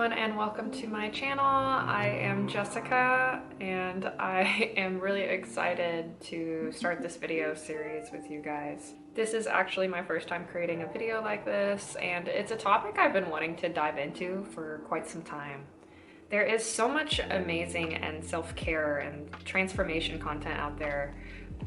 everyone, and welcome to my channel. I am Jessica and I am really excited to start this video series with you guys. This is actually my first time creating a video like this, and it's a topic I've been wanting to dive into for quite some time. There is so much amazing and self-care and transformation content out there,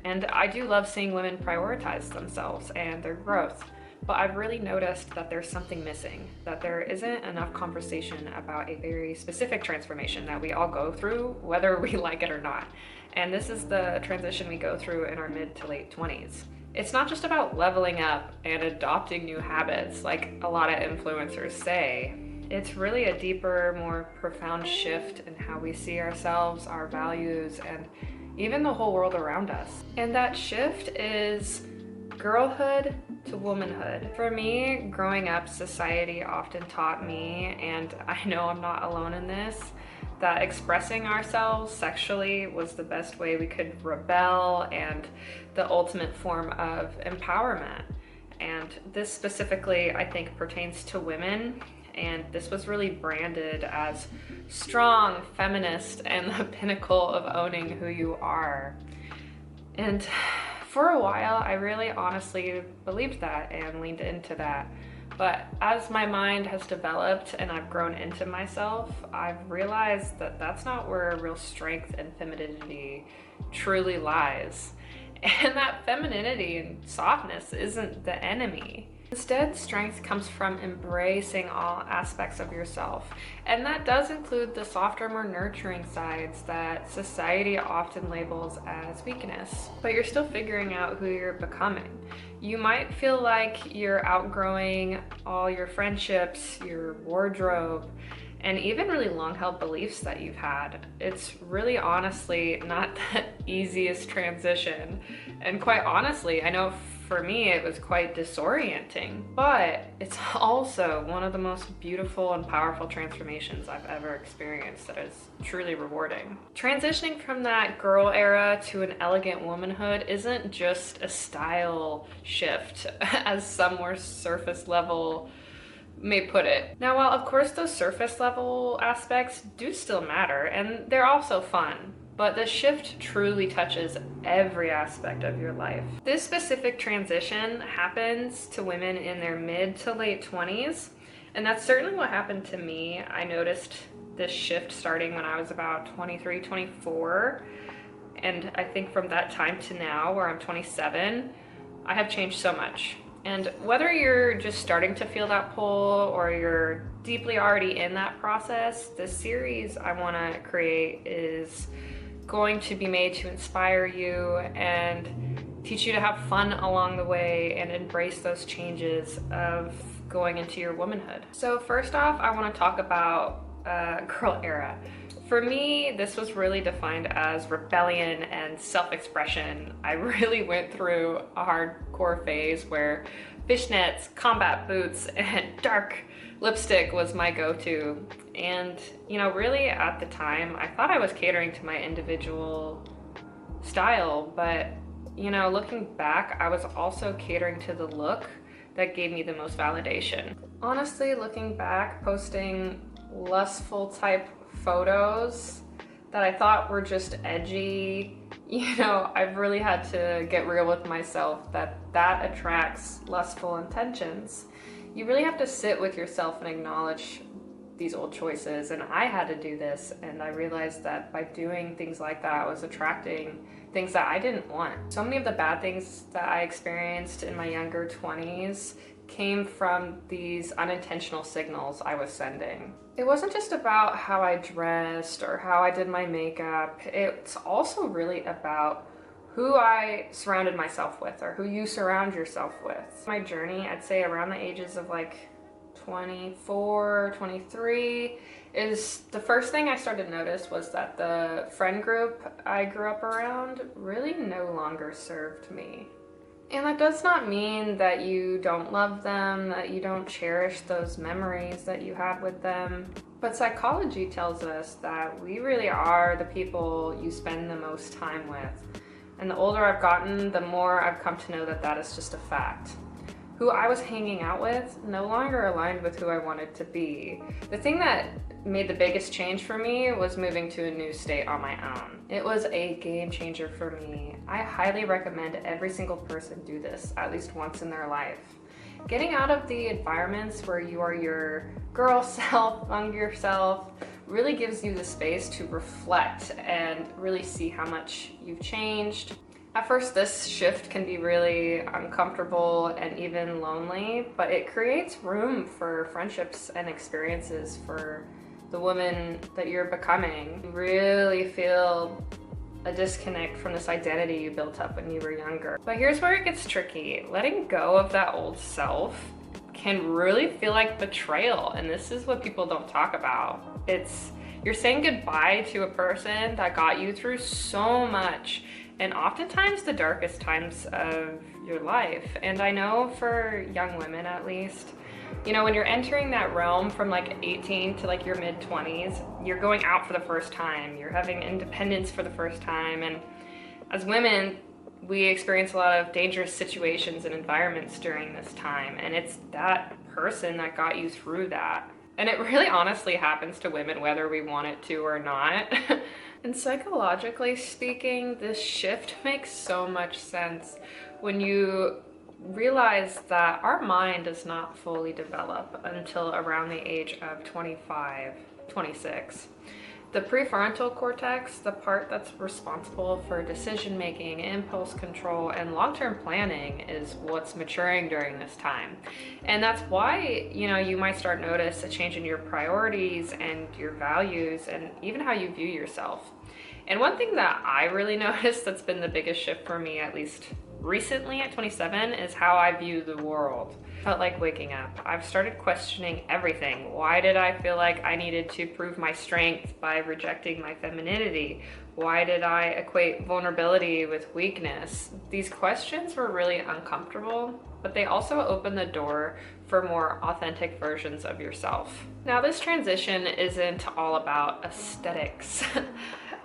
and I do love seeing women prioritize themselves and their growth. But I've really noticed that there's something missing, that there isn't enough conversation about a very specific transformation that we all go through, whether we like it or not. And this is the transition we go through in our mid to late 20s. It's not just about leveling up and adopting new habits like a lot of influencers say. It's really a deeper, more profound shift in how we see ourselves, our values, and even the whole world around us. And that shift is girlhood to womanhood. For me, growing up, society often taught me, and I know I'm not alone in this, that expressing ourselves sexually was the best way we could rebel and the ultimate form of empowerment. And this specifically, I think, pertains to women, and this was really branded as strong, feminist, and the pinnacle of owning who you are. And for a while, I really honestly believed that and leaned into that. But as my mind has developed and I've grown into myself, I've realized that that's not where real strength and femininity truly lies. And that femininity and softness isn't the enemy. Instead, strength comes from embracing all aspects of yourself. And that does include the softer, more nurturing sides that society often labels as weakness. But you're still figuring out who you're becoming. You might feel like you're outgrowing all your friendships, your wardrobe, and even really long-held beliefs that you've had. It's really honestly not the easiest transition. And quite honestly, I know for me it was quite disorienting, but it's also one of the most beautiful and powerful transformations I've ever experienced that is truly rewarding. Transitioning from that girl era to an elegant womanhood isn't just a style shift, as some more surface level may put it. Now, while of course those surface level aspects do still matter, and they're also fun, but the shift truly touches every aspect of your life. This specific transition happens to women in their mid to late 20s, and that's certainly what happened to me. I noticed this shift starting when I was about 23, 24, and I think from that time to now, where I'm 27, I have changed so much. And whether you're just starting to feel that pull or you're deeply already in that process, the series I want to create is going to be made to inspire you and teach you to have fun along the way and embrace those changes of going into your womanhood. So first off, I want to talk about girl era. For me, this was really defined as rebellion and self-expression. I really went through a hardcore phase where fishnets, combat boots, and dark lipstick was my go-to. And, you know, really at the time, I thought I was catering to my individual style, but, you know, looking back, I was also catering to the look that gave me the most validation. Honestly, looking back, posting lustful type photos that I thought were just edgy, you know, I've really had to get real with myself that attracts lustful intentions. You really have to sit with yourself and acknowledge these old choices, and I had to do this, and I realized that by doing things like that, I was attracting things that I didn't want. So many of the bad things that I experienced in my younger 20s came from these unintentional signals I was sending. It wasn't just about how I dressed or how I did my makeup. It's also really about who I surrounded myself with, or who you surround yourself with. My journey, I'd say around the ages of like 24, 23, is the first thing I started to notice was that the friend group I grew up around really no longer served me. And that does not mean that you don't love them, that you don't cherish those memories that you had with them. But psychology tells us that we really are the people you spend the most time with. And the older I've gotten, the more I've come to know that that is just a fact. who I was hanging out with no longer aligned with who I wanted to be. The thing that made the biggest change for me was moving to a new state on my own. It was a game changer for me. I highly recommend every single person do this at least once in their life. Getting out of the environments where you are your girl self, younger self, really gives you the space to reflect and really see how much you've changed. At first, this shift can be really uncomfortable and even lonely, but it creates room for friendships and experiences for the woman that you're becoming. You really feel a disconnect from this identity you built up when you were younger. But here's where it gets tricky. Letting go of that old self can really feel like betrayal, and this is what people don't talk about. You're saying goodbye to a person that got you through so much, and oftentimes the darkest times of your life. And I know for young women at least, you know, when you're entering that realm from like 18 to like your mid-20s, you're going out for the first time, you're having independence for the first time, and as women, we experience a lot of dangerous situations and environments during this time, and it's that person that got you through that. And it really honestly happens to women whether we want it to or not. And psychologically speaking, this shift makes so much sense when you realize that our mind does not fully develop until around the age of 25, 26. The prefrontal cortex, the part that's responsible for decision making, impulse control, and long-term planning, is what's maturing during this time. And that's why, you know, you might start notice a change in your priorities and your values and even how you view yourself. And one thing that I really noticed that's been the biggest shift for me, at least recently at 27, is how I view the world. Felt like waking up. I've started questioning everything. Why did I feel like I needed to prove my strength by rejecting my femininity? Why did I equate vulnerability with weakness? These questions were really uncomfortable, but they also open the door for more authentic versions of yourself. Now, this transition isn't all about aesthetics.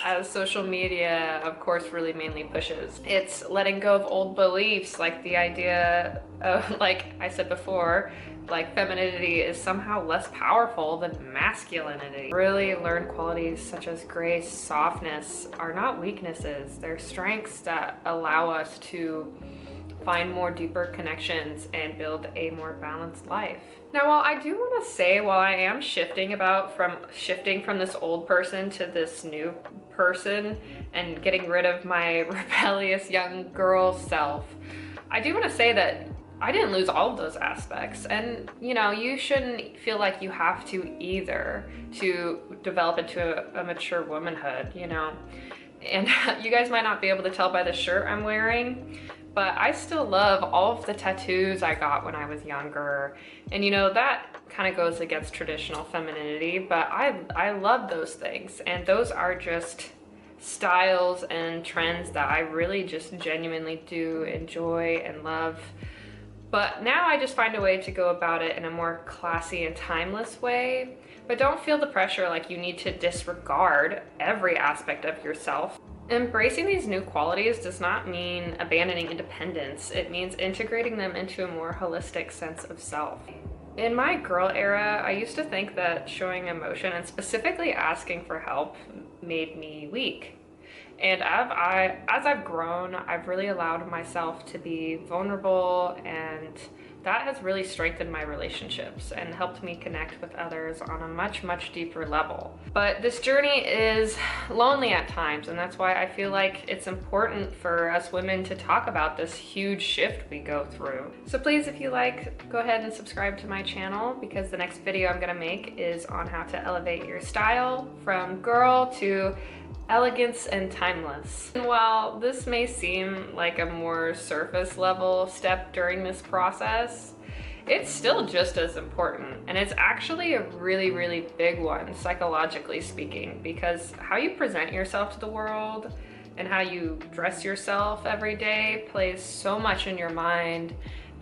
As social media, of course, really mainly pushes. It's letting go of old beliefs, like the idea of, like I said before, like femininity is somehow less powerful than masculinity. Really learn qualities such as grace, softness are not weaknesses. They're strengths that allow us to find more deeper connections and build a more balanced life. Now, while I do want to say, while I am shifting from this old person to this new person and getting rid of my rebellious young girl self, I do want to say that I didn't lose all of those aspects. And, you know, you shouldn't feel like you have to either to develop into a mature womanhood, you know. And you guys might not be able to tell by the shirt I'm wearing, but I still love all of the tattoos I got when I was younger. And you know, that kind of goes against traditional femininity, but I love those things. And those are just styles and trends that I really just genuinely do enjoy and love. But now I just find a way to go about it in a more classy and timeless way. But don't feel the pressure like you need to disregard every aspect of yourself. Embracing these new qualities does not mean abandoning independence. It means integrating them into a more holistic sense of self. In my girl era, I used to think that showing emotion and specifically asking for help made me weak. And as I've grown, I've really allowed myself to be vulnerable, and that has really strengthened my relationships and helped me connect with others on a much, much deeper level. But this journey is lonely at times, and that's why I feel like it's important for us women to talk about this huge shift we go through. So please, if you like, go ahead and subscribe to my channel, because the next video I'm gonna make is on how to elevate your style from girl to elegance and timeless. And while this may seem like a more surface level step during this process, it's still just as important. And it's actually a really, really big one, psychologically speaking, because how you present yourself to the world and how you dress yourself every day plays so much in your mind,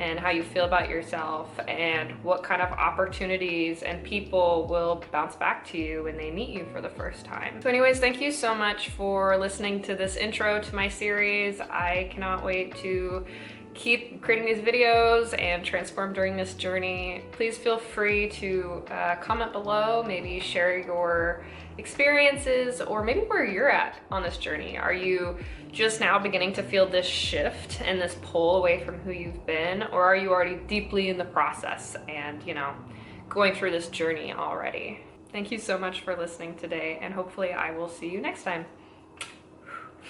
and how you feel about yourself, and what kind of opportunities and people will bounce back to you when they meet you for the first time. So anyways, thank you so much for listening to this intro to my series. I cannot wait to keep creating these videos and transform during this journey. Please feel free to comment below, maybe share your experiences or maybe where you're at on this journey. Are you just now beginning to feel this shift and this pull away from who you've been, or are you already deeply in the process and, you know, going through this journey already? Thank you so much for listening today, and hopefully I will see you next time.